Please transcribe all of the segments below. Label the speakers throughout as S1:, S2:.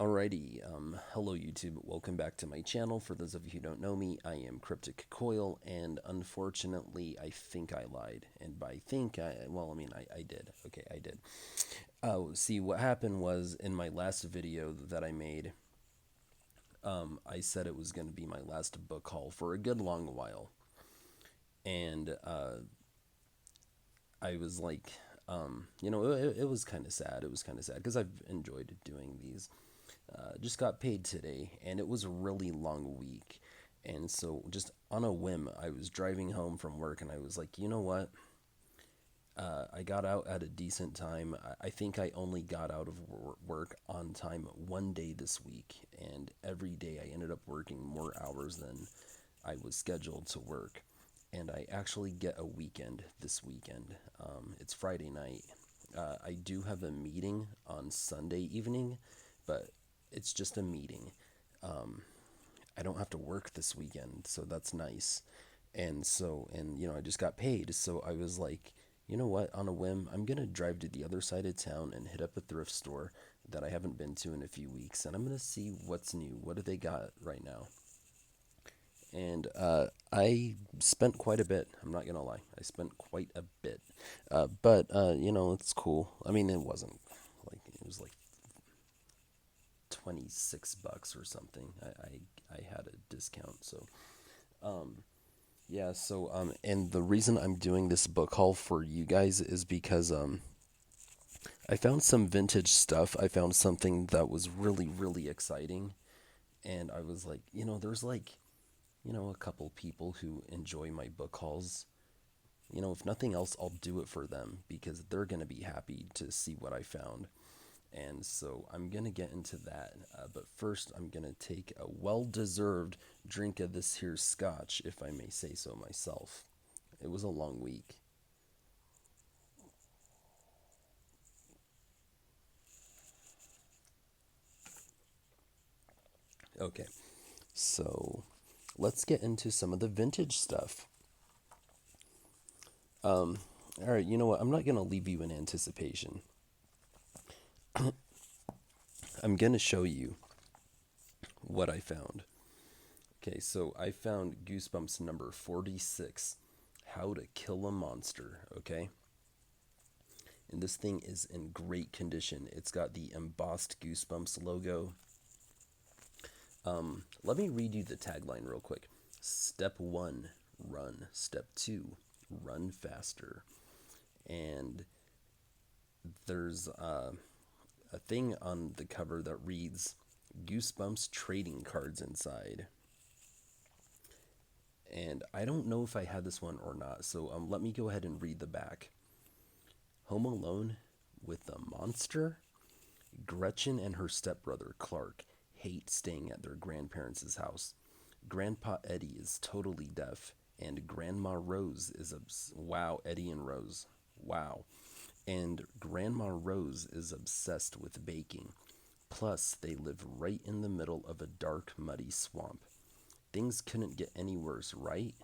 S1: Alrighty, hello YouTube, welcome back to my channel. For those of you who don't know me, I am Cryptic Coil, and unfortunately, I think I lied. And by think, I did. Okay, I did. See, what happened was, in my last video that I made, I said it was going to be my last book haul for a good long while. And I was like, it was kind of sad. It was kind of sad because I've enjoyed doing these. Just got paid today, and it was a really long week. And so, just on a whim, I was driving home from work, and I was like, you know what? I got out at a decent time. I think I only got out of work on time one day this week, and every day I ended up working more hours than I was scheduled to work. And I actually get a weekend this weekend. It's Friday night. I do have a meeting on Sunday evening, but it's just a meeting. I don't have to work this weekend, so that's nice. And I just got paid, so I was like, you know what, on a whim, I'm gonna drive to the other side of town and hit up a thrift store that I haven't been to in a few weeks, and I'm gonna see what's new. What do they got right now? And I spent quite a bit. I'm not gonna lie, I spent quite a bit. But it's cool. I mean, it wasn't like it was like 26 bucks or something. I had a discount, so yeah. And the reason I'm doing this book haul for you guys is because I found some vintage stuff. I found something that was really really exciting, and I was like, there's like a couple people who enjoy my book hauls. If nothing else, I'll do it for them because they're gonna be happy to see what I found. And so I'm going to get into that. But first, I'm going to take a well deserved drink of this here scotch, if I may say so myself. It was a long week. Okay, so let's get into some of the vintage stuff. All right, you know what? I'm not going to leave you in anticipation. I'm going to show you what I found. Okay, so I found Goosebumps number 46, How to Kill a Monster, okay? And this thing is in great condition. It's got the embossed Goosebumps logo. Let me read you the tagline real quick. Step one, run. Step two, run faster. And there's a thing on the cover that reads Goosebumps trading cards inside. And I don't know if I had this one or not, so let me go ahead and read the back. Home alone with a monster? Gretchen and her stepbrother, Clark, hate staying at their grandparents' house. Grandpa Eddie is totally deaf, and Grandma Rose is wow, Eddie and Rose. Wow. And Grandma Rose is obsessed with baking. Plus, they live right in the middle of a dark, muddy swamp. Things couldn't get any worse, right?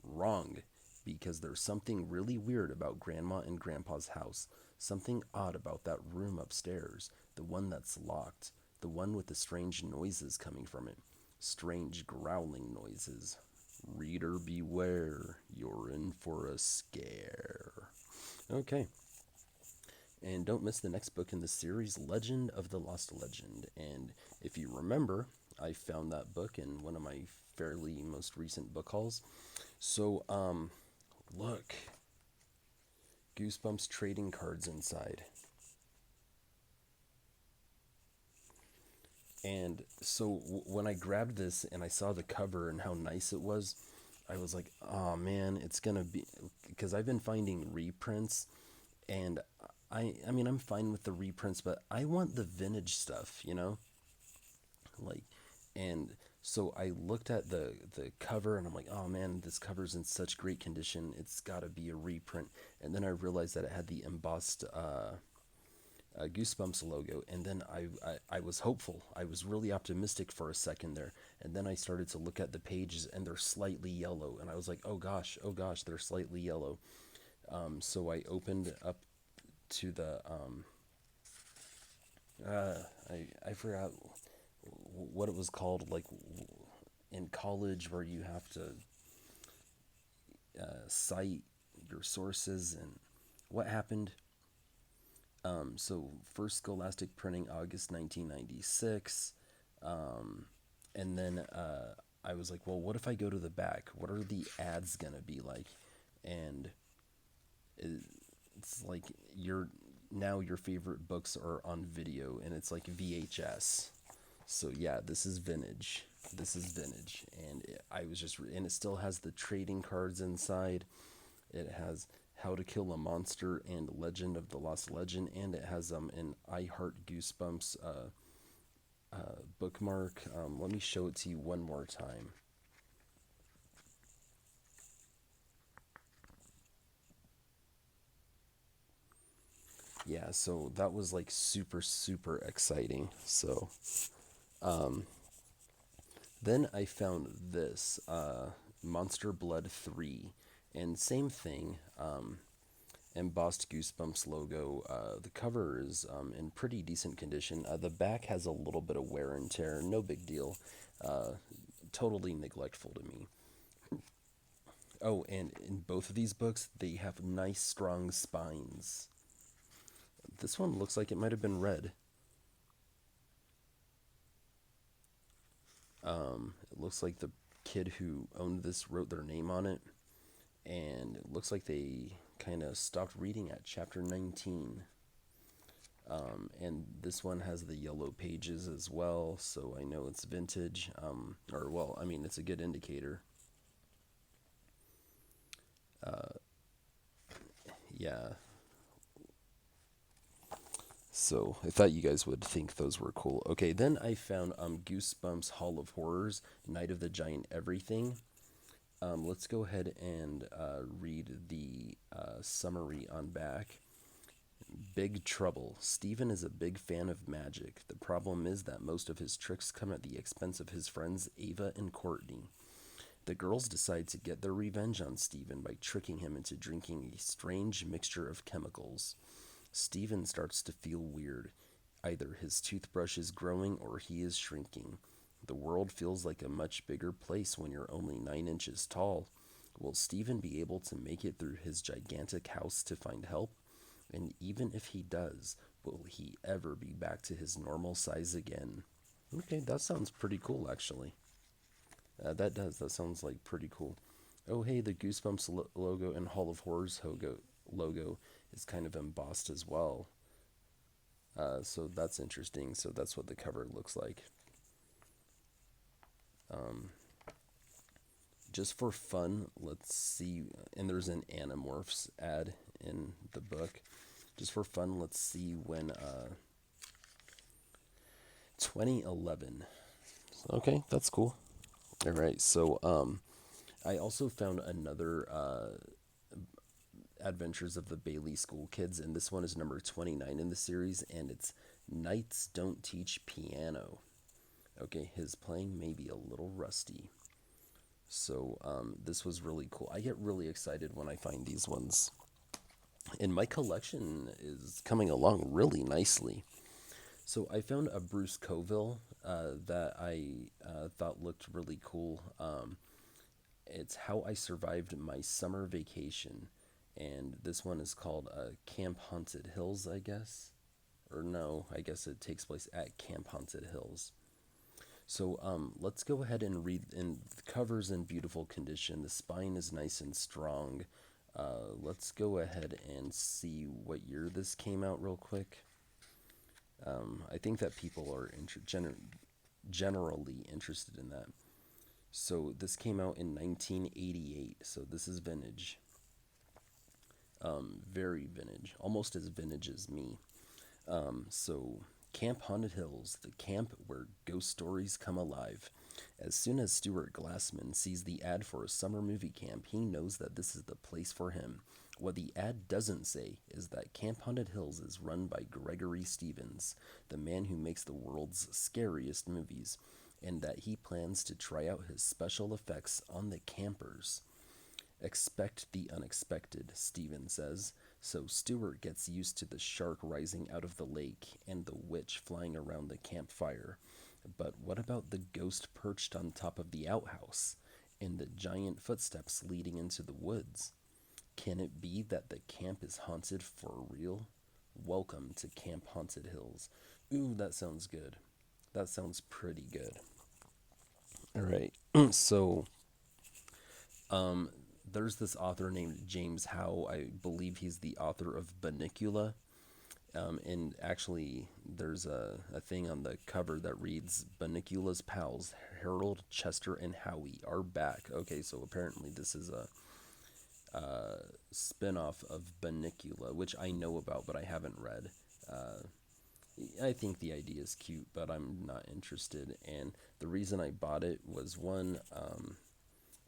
S1: Wrong, because there's something really weird about Grandma and Grandpa's house. Something odd about that room upstairs, the one that's locked, the one with the strange noises coming from it. Strange growling noises. Reader beware, you're in for a scare. Okay, and don't miss the next book in the series, Legend of the Lost Legend. And if you remember, I found that book in one of my fairly most recent book hauls. So, look, Goosebumps trading cards inside. And so when I grabbed this and I saw the cover and how nice it was, I was like, oh man, it's gonna be, because I've been finding reprints, and I mean, I'm fine with the reprints, but I want the vintage stuff, like, and so I looked at the cover and I'm like, oh man, this cover's in such great condition. It's got to be a reprint. And then I realized that it had the embossed Goosebumps logo, and then I was hopeful. I was really optimistic for a second there, and then I started to look at the pages, and they're slightly yellow, and I was like, oh gosh, they're slightly yellow. So I opened up to the I forgot. what it was called, like in college, where you have to cite your sources and what happened. So first Scholastic printing August 1996, um, and then I was like, well, what if I go to the back? What are the ads gonna be like? And it's like your favorite books are on video, and it's like VHS. So yeah, this is vintage. This is vintage, and I was just and it still has the trading cards inside. It has How to Kill a Monster and Legend of the Lost Legend, and it has an I Heart Goosebumps bookmark. Let me show it to you one more time. Yeah, so that was like super super exciting. So then I found this Monster Blood 3, and same thing. Embossed Goosebumps logo. The cover is in pretty decent condition. The back has a little bit of wear and tear, no big deal. Uh, Totally neglectful to me. Oh, and in both of these books, they have nice, strong spines. This one looks like it might have been red. It looks like the kid who owned this wrote their name on it, and it looks like they kind of stopped reading at chapter 19. And this one has the yellow pages as well, so I know it's vintage. Or, well, I mean, it's a good indicator. Yeah, so I thought you guys would think those were cool. Okay, then I found Goosebumps Hall of Horrors, Night of the Giant Everything. Let's go ahead and read the summary on back. Big trouble. Steven is a big fan of magic. The problem is that most of his tricks come at the expense of his friends Ava and Courtney. The girls decide to get their revenge on Steven by tricking him into drinking a strange mixture of chemicals. Steven starts to feel weird. Either his toothbrush is growing or he is shrinking. The world feels like a much bigger place when you're only 9 inches tall. Will Steven be able to make it through his gigantic house to find help? And even if he does, will he ever be back to his normal size again? Okay, that sounds pretty cool, actually. That does. That sounds like pretty cool. Oh, hey, the Goosebumps logo and Hall of Horrors logo is kind of embossed as well. So that's interesting. So that's what the cover looks like. Um, just for fun, let's see. And there's an Animorphs ad in the book. Just for fun, let's see when 2011. Okay, that's cool. All right, so I also found another Adventures of the Bailey School Kids, and this one is number 29 in the series, and it's Knights Don't Teach Piano. Okay, his playing may be a little rusty. So this was really cool. I get really excited when I find these ones. And my collection is coming along really nicely. So I found a Bruce Coville that I thought looked really cool. It's How I Survived My Summer Vacation. And this one is called Camp Haunted Hills, I guess. Or no, I guess it takes place at Camp Haunted Hills. So let's go ahead and read. And the cover's in beautiful condition. The spine is nice and strong. Let's go ahead and see what year this came out real quick. I think that people are generally interested in that. So this came out in 1988. So this is vintage. Very vintage. Almost as vintage as me. So, Camp Haunted Hills, the camp where ghost stories come alive. As soon as Stuart Glassman sees the ad for a summer movie camp, he knows that this is the place for him. What the ad doesn't say is that Camp Haunted Hills is run by Gregory Stevens, the man who makes the world's scariest movies, and that he plans to try out his special effects on the campers. Expect the unexpected, Stephen says. So Stuart gets used to the shark rising out of the lake and the witch flying around the campfire. But what about the ghost perched on top of the outhouse and the giant footsteps leading into the woods? Can it be that the camp is haunted for real? Welcome to Camp Haunted Hills. Ooh, that sounds good. That sounds pretty good. All right. So, um, there's this author named James Howe. I believe he's the author of Bunnicula. And actually, there's a thing on the cover that reads Bunnicula's pals, Harold, Chester, and Howie are back. Okay, so apparently this is a spin-off of Bunnicula, which I know about, but I haven't read. Uh, I think the idea is cute, but I'm not interested. And the reason I bought it was one,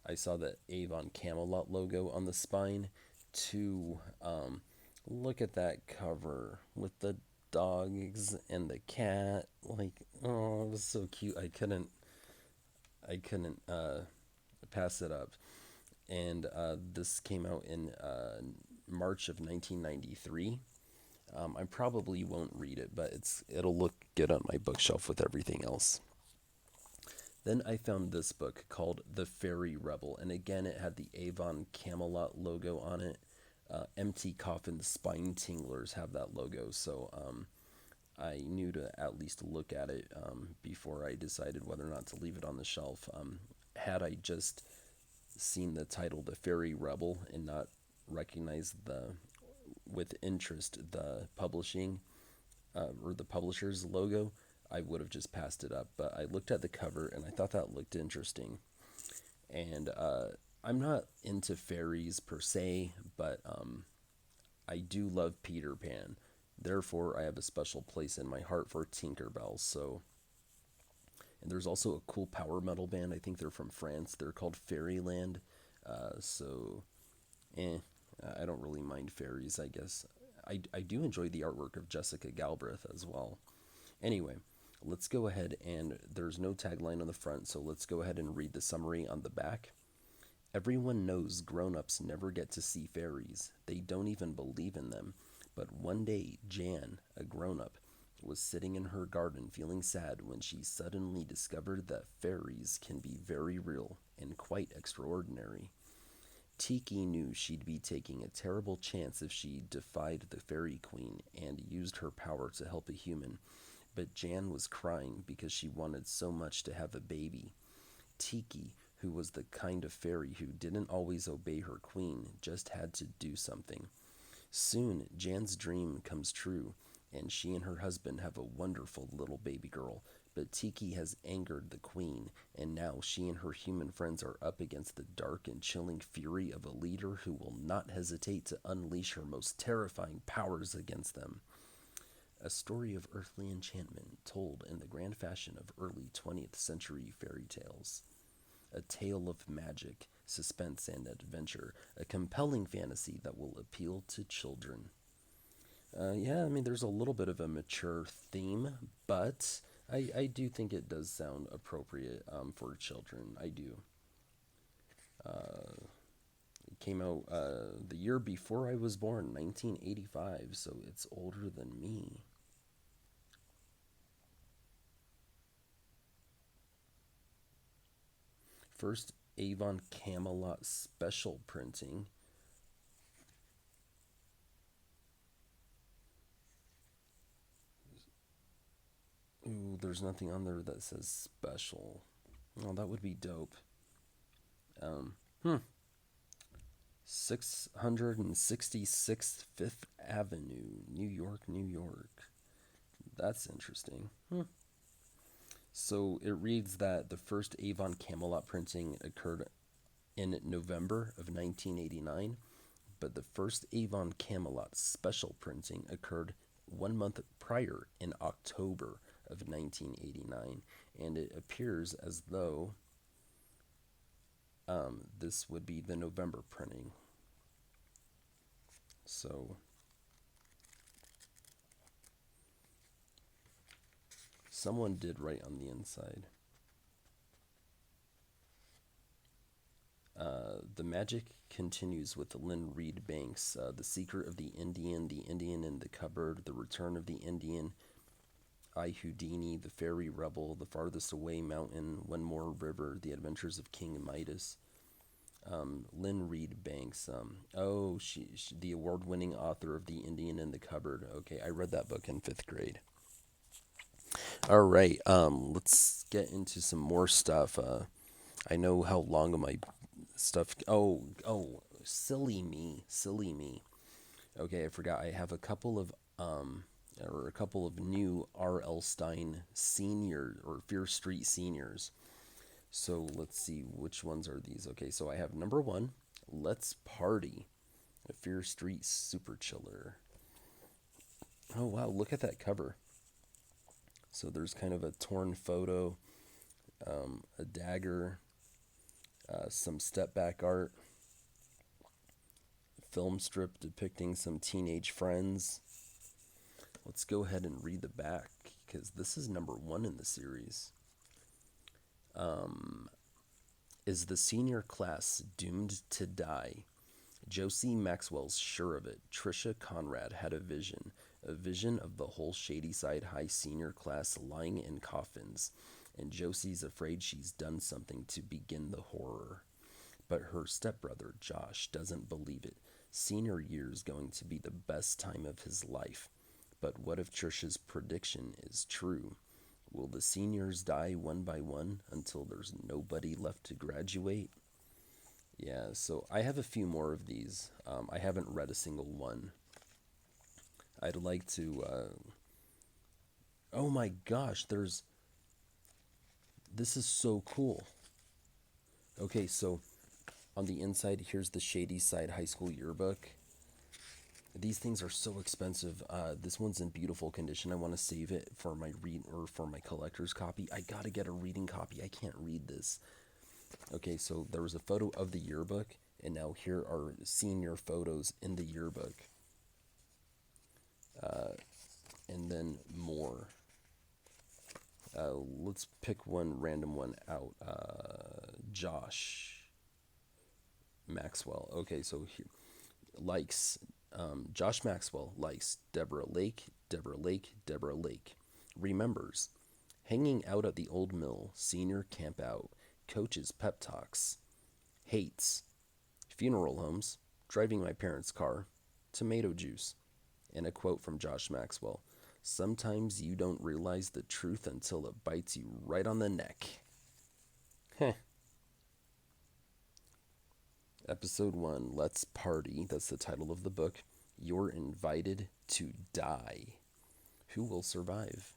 S1: I saw the Avon Camelot logo on the spine. Two, look at that cover with the dogs and the cat. Like, oh, it was so cute. I couldn't pass it up. And this came out in March of 1993. I probably won't read it, but it'll look good on my bookshelf with everything else. Then I found this book called The Fairy Rebel, and again it had the Avon Camelot logo on it. Empty Coffin Spine Tinglers have that logo, so I knew to at least look at it before I decided whether or not to leave it on the shelf. Had I just seen the title The Fairy Rebel and not recognized the with interest the publishing or the publisher's logo, I would have just passed it up. But I looked at the cover and I thought that looked interesting. And I'm not into fairies per se, but I do love Peter Pan. Therefore, I have a special place in my heart for Tinkerbell. So, and there's also a cool power metal band. I think they're from France. They're called Fairyland. So, eh, I don't really mind fairies. I guess I do enjoy the artwork of Jessica Galbraith as well. Anyway, let's go ahead and there's no tagline on the front, so let's go ahead and read the summary on the back. Everyone knows grown-ups never get to see fairies. They don't even believe in them. But one day, Jan, a grown-up, was sitting in her garden feeling sad when she suddenly discovered that fairies can be very real and quite extraordinary. Tiki knew she'd be taking a terrible chance if she defied the fairy queen and used her power to help a human, but Jan was crying because she wanted so much to have a baby. Tiki, who was the kind of fairy who didn't always obey her queen, just had to do something. Soon, Jan's dream comes true, and she and her husband have a wonderful little baby girl. But Tiki has angered the queen, and now she and her human friends are up against the dark and chilling fury of a leader who will not hesitate to unleash her most terrifying powers against them. A story of earthly enchantment told in the grand fashion of early 20th century fairy tales. A tale of magic, suspense, and adventure, a compelling fantasy that will appeal to children. Yeah, I mean, there's a little bit of a mature theme, but I do think it does sound appropriate for children. I do. It came out the year before I was born, 1985, so it's older than me. First Avon Camelot special printing. Ooh, there's nothing on there that says special. Oh, that would be dope. Um, hmm. 666th Fifth Avenue, New York, New York. That's interesting. So it reads that the first Avon Camelot printing occurred in November of 1989, but the first Avon Camelot special printing occurred 1 month prior in October of 1989, and it appears as though this would be the November printing. So someone did write on the inside. The magic continues with Lynn Reed Banks. The Secret of the Indian in the Cupboard, The Return of the Indian, I Houdini, The Fairy Rebel, The Farthest Away Mountain, One More River, The Adventures of King Midas. Lynn Reed Banks. She the award-winning author of The Indian in the Cupboard. Okay, I read that book in fifth grade. All right, let's get into some more stuff. I know how long of my stuff. Silly me, silly me. Okay, I forgot. I have a couple of new R.L. Stein senior or Fear Street seniors. So let's see which ones are these. Okay, so I have number one, Let's Party, a Fear Street Super Chiller. Oh wow, look at that cover. So there's kind of a torn photo, a dagger, some step back art, film strip depicting some teenage friends. Let's go ahead and read the back because this is number one in the series. Is the senior class doomed to die? Josie Maxwell's sure of it. Trisha Conrad had a vision of the whole Shadyside High senior class lying in coffins, and Josie's afraid she's done something to begin the horror. But her stepbrother, Josh, doesn't believe it. Senior year's going to be the best time of his life. But what if Trisha's prediction is true? Will the seniors die one by one until there's nobody left to graduate? Yeah, so I have a few more of these. I haven't read a single one. I'd like to. Oh my gosh, This is so cool. Okay, so on the inside, here's the Shadyside High School yearbook. These things are so expensive. This one's in beautiful condition. I want to save it for my for my collector's copy. I gotta get a reading copy. I can't read this. Okay, so there was a photo of the yearbook, and now here are senior photos in the yearbook. And then more. Let's pick one random one out. Josh Maxwell. Okay, so here, likes. Josh Maxwell likes Deborah Lake, Deborah Lake, Deborah Lake. Remembers hanging out at the old mill, senior camp out, coaches pep talks. Hates funeral homes, driving my parents' car, tomato juice. And a quote from Josh Maxwell. Sometimes you don't realize the truth until it bites you right on the neck. Heh. Episode 1, Let's Party. That's the title of the book. You're invited to die. Who will survive?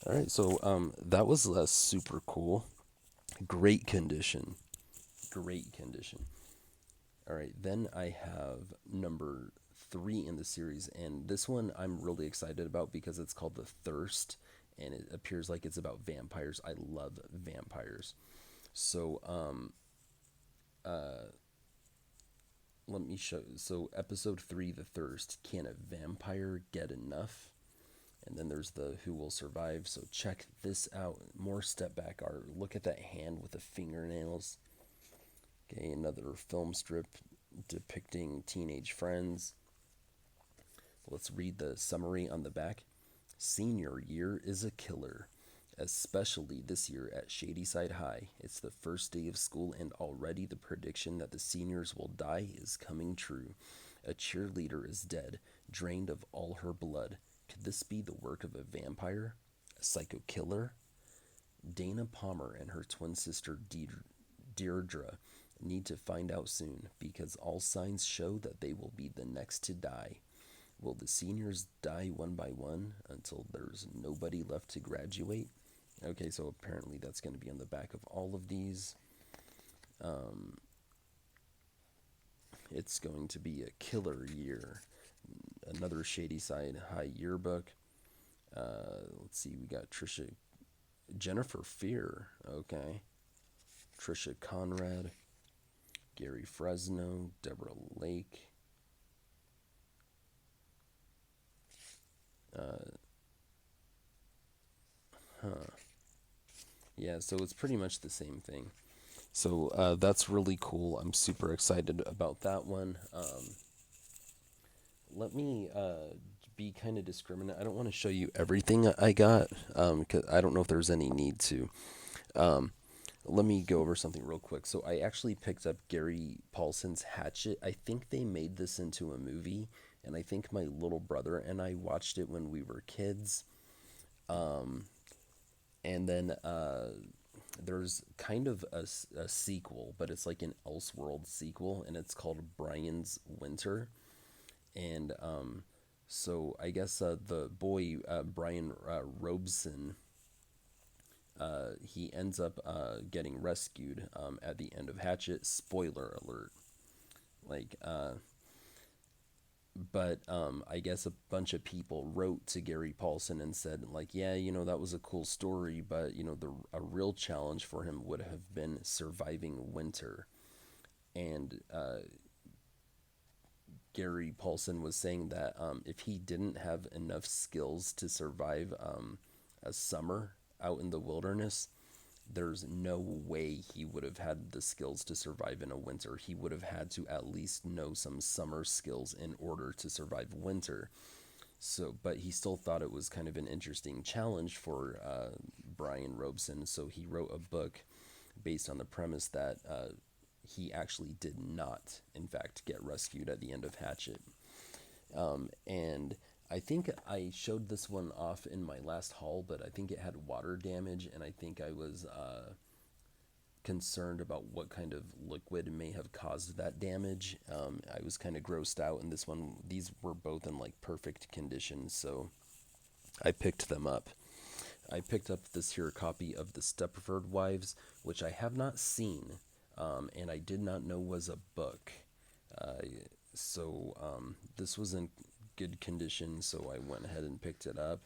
S1: All right, so that was super cool. Great condition. Great condition. All right, then I have number 3 in the series, and this one I'm really excited about because it's called The Thirst, and it appears like it's about vampires. I love vampires. So, let me show. So, episode 3, The Thirst. Can a vampire get enough? And then there's the Who Will Survive. So, check this out. More step back art. Look at that hand with the fingernails. Okay, another film strip depicting teenage friends. Let's read the summary on the back. Senior year is a killer, especially this year at Shadyside High. It's the first day of school, and already the prediction that the seniors will die is coming true. A cheerleader is dead, drained of all her blood. Could this be the work of a vampire? A psycho killer? Dana Palmer and her twin sister Deirdre need to find out soon, because all signs show that they will be the next to die. Will the seniors die one by one until there's nobody left to graduate? Okay, so apparently that's going to be on the back of all of these. It's going to be a killer year. Another Shadyside High yearbook. Let's see, we got Jennifer Fear, okay. Trisha Conrad, Gary Fresno, Deborah Lake. Yeah, so it's pretty much the same thing. So that's really cool. I'm super excited about that one. Let me, be kind of discriminate. I don't want to show you everything I got, 'cause I don't know if there's any need to. Um, Let me go over something real quick. So I actually picked up Gary Paulson's Hatchet. I think they made this into a movie, and I think my little brother and I watched it when we were kids. Um, and then there's kind of a sequel, but it's like an Elseworld sequel, and it's called Brian's Winter. And so I guess the boy Brian Robeson, he ends up getting rescued at the end of Hatchet. Spoiler alert. Like, but I guess a bunch of people wrote to Gary Paulson and said, like, yeah, that was a cool story, but a real challenge for him would have been surviving winter. And Gary Paulson was saying that if he didn't have enough skills to survive a summer out in the wilderness, there's no way he would have had the skills to survive in a winter. He would have had to at least know some summer skills in order to survive winter. So, but he still thought it was kind of an interesting challenge for Brian Robeson. So he wrote a book based on the premise that he actually did not, in fact, get rescued at the end of Hatchet. And I think I showed this one off in my last haul, but I think it had water damage, and I think I was concerned about what kind of liquid may have caused that damage. I was kind of grossed out, and these were both in like perfect condition, so I picked them up. I picked up this here copy of The Stepford Wives, which I have not seen, and I did not know was a book. Uh, so this was in good condition, so I went ahead and picked it up.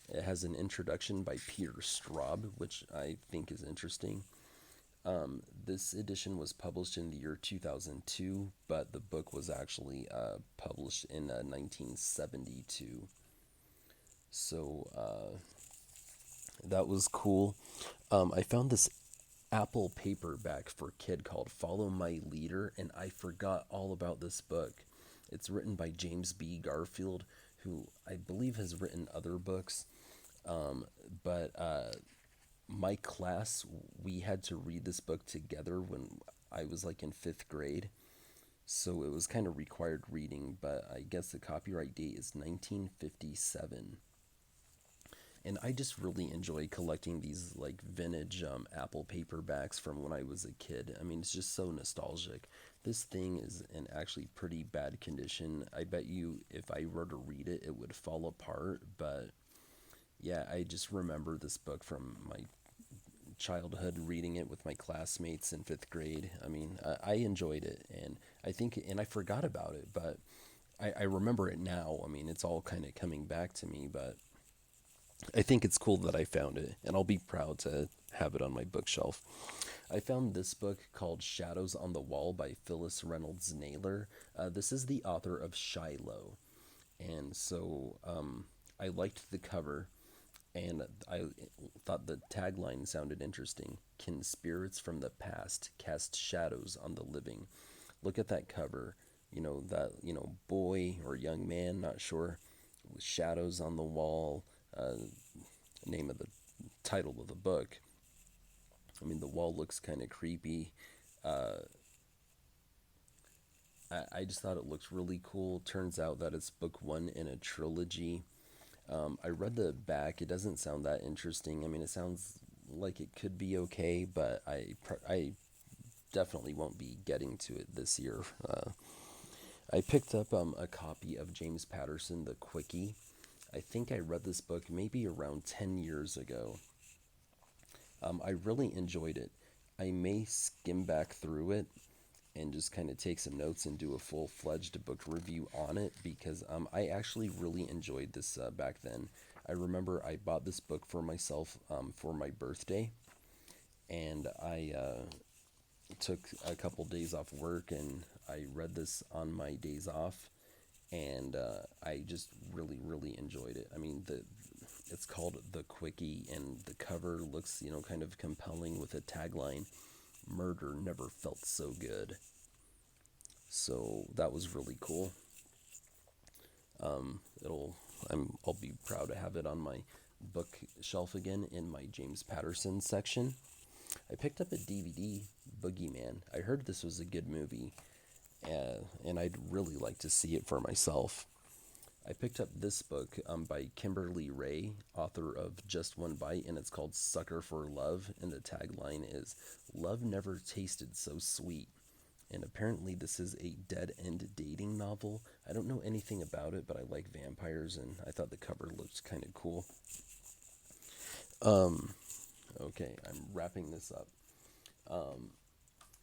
S1: It has an introduction by Peter Straub, which I think is interesting. This edition was published in the year 2002, but the book was actually published in 1972. So that was cool. I found this Apple paperback for a kid called Follow My Leader, and I forgot all about this book. It's written by James B. Garfield, who I believe has written other books. But my class, we had to read this book together when I was like in fifth grade. So it was kind of required reading, but I guess the copyright date is 1957. And I just really enjoy collecting these like vintage Apple paperbacks from when I was a kid. I mean, it's just so nostalgic. This thing is in actually pretty bad condition. I bet you if I were to read it, it would fall apart. But yeah, I just remember this book from my childhood, reading it with my classmates in fifth grade. I mean, I enjoyed it, and I forgot about it, but I remember it now. I mean, it's all kind of coming back to me, but I think it's cool that I found it, and I'll be proud to have it on my bookshelf. I found this book called Shadows on the Wall by Phyllis Reynolds Naylor. This is the author of Shiloh, and so I liked the cover, and I thought the tagline sounded interesting. Can spirits from the past cast shadows on the living? Look at that cover. That boy or young man, not sure, with shadows on the wall. Uh, Name of the title of the book. I mean, the wall looks kind of creepy. Uh, I just thought it looked really cool. Turns out that it's book one in a trilogy. I read the back. It doesn't sound that interesting. I mean, it sounds like it could be okay, but I definitely won't be getting to it this year. I picked up a copy of James Patterson, The Quickie. I think I read this book maybe around 10 years ago. I really enjoyed it. I may skim back through it and just kind of take some notes and do a full-fledged book review on it because I actually really enjoyed this back then. I remember I bought this book for myself for my birthday, and I took a couple days off work and I read this on my days off, and I just really, really enjoyed it. I mean, it's called The Quickie, and the cover looks, kind of compelling with a tagline, "Murder never felt so good." So that was really cool. It'll I'll be proud to have it on my bookshelf again in my James Patterson section. I picked up a DVD, Boogeyman. I heard this was a good movie, and I'd really like to see it for myself. I picked up this book by Kimberly Ray, author of Just One Bite, and it's called Sucker for Love. And the tagline is Love Never Tasted So Sweet. And apparently, this is a dead end dating novel. I don't know anything about it, but I like vampires, and I thought the cover looked kind of cool. Okay, I'm wrapping this up.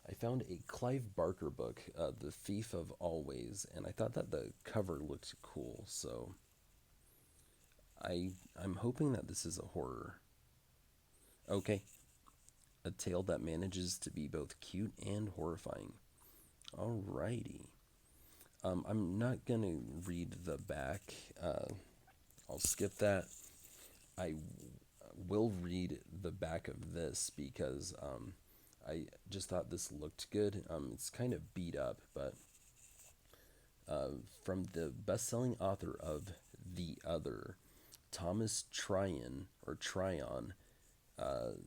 S1: I found a Clive Barker book, The Thief of Always, and I thought that the cover looked cool, so I'm hoping that this is a horror. Okay, a tale that manages to be both cute and horrifying. Alrighty. I'm not gonna read the back. I'll skip that. I will read the back of this because I just thought this looked good. It's kind of beat up, but from the best-selling author of The Other, Thomas Tryon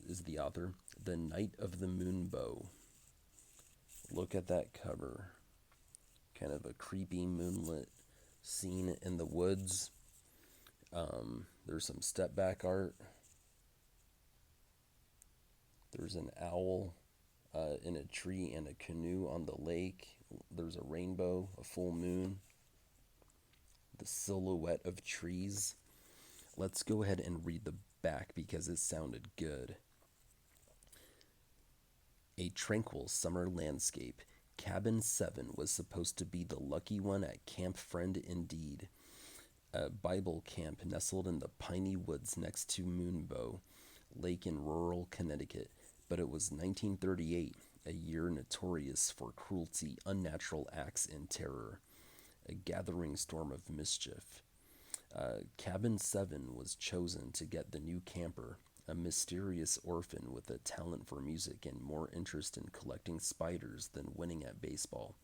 S1: is the author. The Night of the Moonbow. Look at that cover. Kind of a creepy moonlit scene in the woods. There's some step back art. There's an owl in a tree and a canoe on the lake. There's a rainbow, a full moon, the silhouette of trees. Let's go ahead and read the back because it sounded good. A tranquil summer landscape. Cabin 7 was supposed to be the lucky one at Camp Friend indeed, a Bible camp nestled in the piney woods next to Moonbow Lake in rural Connecticut. But it was 1938, a year notorious for cruelty, unnatural acts, and terror. A gathering storm of mischief. Cabin 7 was chosen to get the new camper, a mysterious orphan with a talent for music and more interest in collecting spiders than winning at baseball.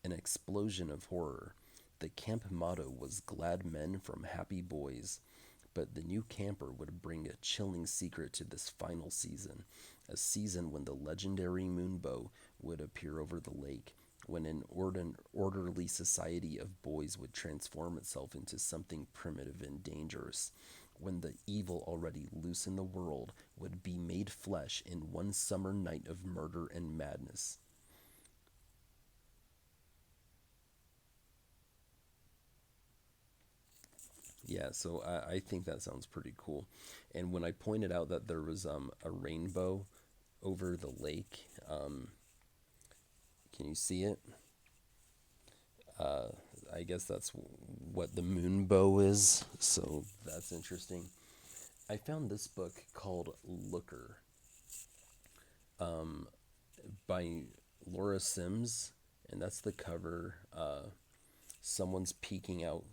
S1: An explosion of horror. The camp motto was Glad Men from Happy Boys, but the new camper would bring a chilling secret to this final season, a season when the legendary Moonbow would appear over the lake, when an orderly society of boys would transform itself into something primitive and dangerous, when the evil already loose in the world would be made flesh in one summer night of murder and madness. Yeah, so I think that sounds pretty cool. And when I pointed out that there was a rainbow over the lake, can you see it? Uh, I guess that's what the moon bow is, so that's interesting. I found this book called Looker by Laura Sims, and that's the cover. Someone's peeking out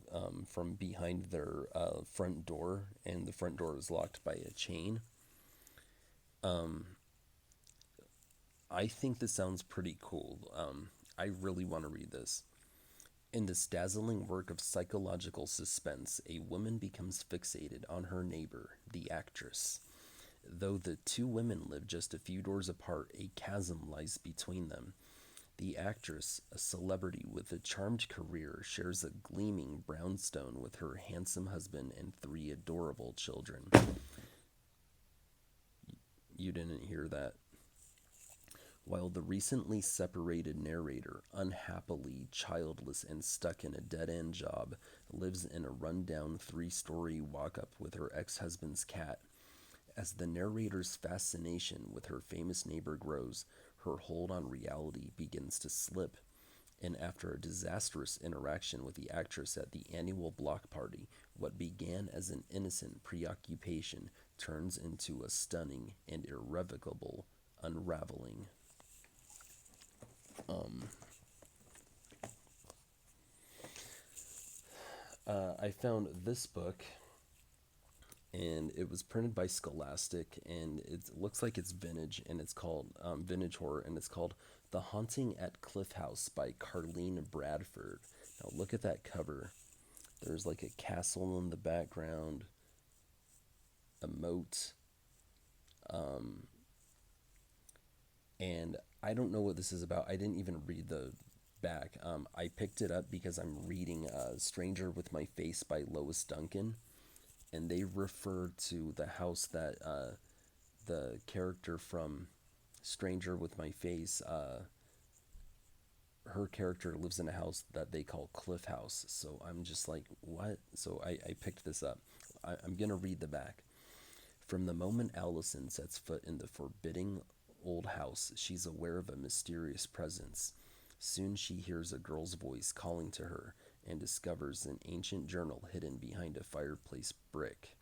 S1: from behind their front door, and the front door is locked by a chain. I think this sounds pretty cool. I really want to read this. In this dazzling work of psychological suspense, a woman becomes fixated on her neighbor, the actress. Though the two women live just a few doors apart, a chasm lies between them. The actress, a celebrity with a charmed career, shares a gleaming brownstone with her handsome husband and three adorable children. You didn't hear that. While the recently separated narrator, unhappily childless and stuck in a dead end job, lives in a rundown 3-story walk up with her ex husband's cat. As the narrator's fascination with her famous neighbor grows, her hold on reality begins to slip. And after a disastrous interaction with the actress at the annual block party, what began as an innocent preoccupation turns into a stunning and irrevocable unraveling. I found this book, and it was printed by Scholastic, and it looks like it's vintage, and it's called Vintage Horror, and it's called The Haunting at Cliff House by Carlene Bradford. Now look at that cover. There's like a castle in the background, a moat, um, and I don't know what this is about. I didn't even read the back. I picked it up because I'm reading Stranger with My Face by Lois Duncan, and they refer to the house that the character from Stranger with My Face, her character lives in a house that they call Cliff House. So I'm just like, what? So I picked this up. I'm going to read the back. From the moment Allison sets foot in the forbidding old house, she's aware of a mysterious presence. Soon she hears a girl's voice calling to her and discovers an ancient journal hidden behind a fireplace brick.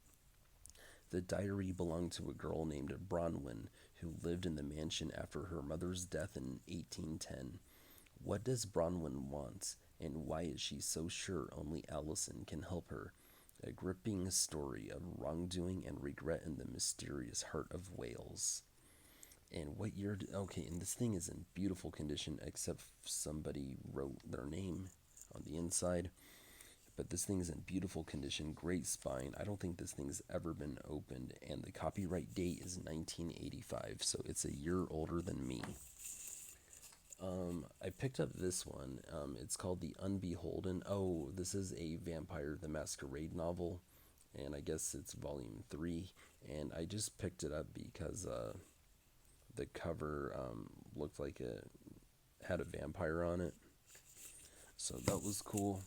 S1: The diary belonged to a girl named Bronwyn who lived in the mansion after her mother's death in 1810. What does Bronwyn want, and why is she so sure only Allison can help her? A gripping story of wrongdoing and regret in the mysterious heart of Wales. And what year? Okay, and this thing is in beautiful condition, except somebody wrote their name on the inside. But this thing is in beautiful condition, great spine. I don't think this thing's ever been opened, and the copyright date is 1985, so it's a year older than me. I picked up this one. It's called The Unbeholden. Oh, this is a Vampire the Masquerade novel, and I guess it's volume 3. And I just picked it up because the cover looked like it had a vampire on it. So that was cool.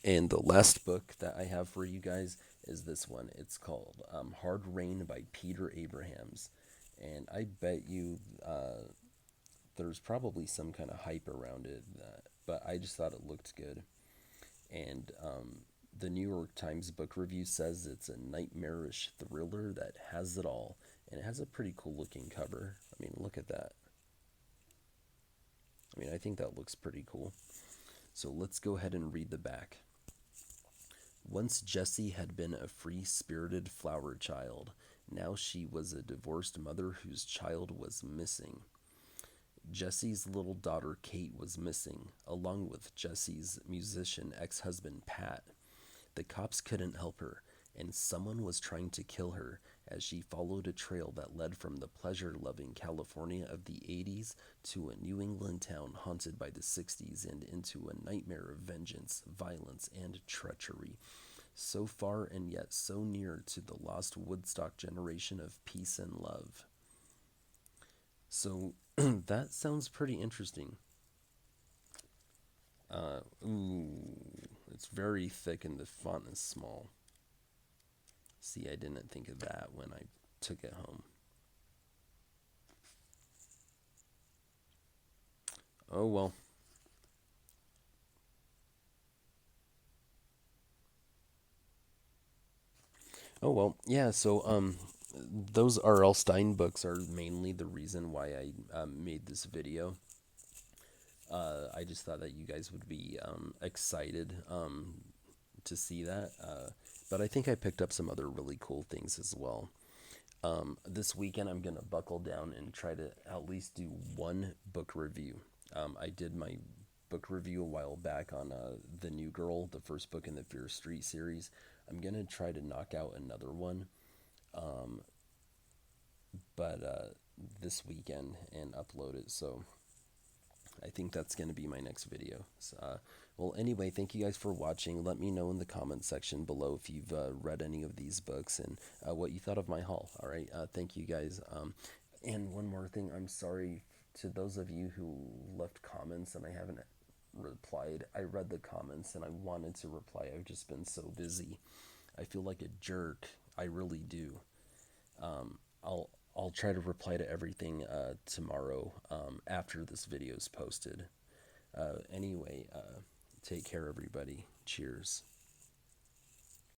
S1: And the last book that I have for you guys is this one. It's called Hard Rain by Peter Abrahams. And I bet you there's probably some kind of hype around it, but I just thought it looked good. And the New York Times book review says it's a nightmarish thriller that has it all. And it has a pretty cool looking cover. I mean, look at that. I mean, I think that looks pretty cool. So let's go ahead and read the back. Once Jessie had been a free-spirited flower child. Now she was a divorced mother whose child was missing. Jessie's little daughter Kate was missing, along with Jessie's musician ex-husband Pat. The cops couldn't help her, and someone was trying to kill her as she followed a trail that led from the pleasure-loving California of the 80s to a New England town haunted by the 60s and into a nightmare of vengeance, violence, and treachery. So far and yet so near to the lost Woodstock generation of peace and love. So that sounds pretty interesting. It's very thick and the font is small. See, I didn't think of that when I took it home. Oh well. Oh well. Yeah. So those R.L. Stein books are mainly the reason why I made this video. I just thought that you guys would be excited to see that. But I think I picked up some other really cool things as well. This weekend, I'm going to buckle down and try to at least do one book review. I did my book review a while back on The New Girl, the first book in the Fear Street series. I'm going to try to knock out another one, but this weekend and upload it. So I think that's going to be my next video. So, well, anyway, thank you guys for watching. Let me know in the comment section below if you've read any of these books and what you thought of my haul. All right, thank you guys. And one more thing, I'm sorry to those of you who left comments and I haven't replied. I read the comments and I wanted to reply. I've just been so busy. I feel like a jerk. I really do. I'll try to reply to everything tomorrow after this video is posted. Anyway, take care, everybody. Cheers.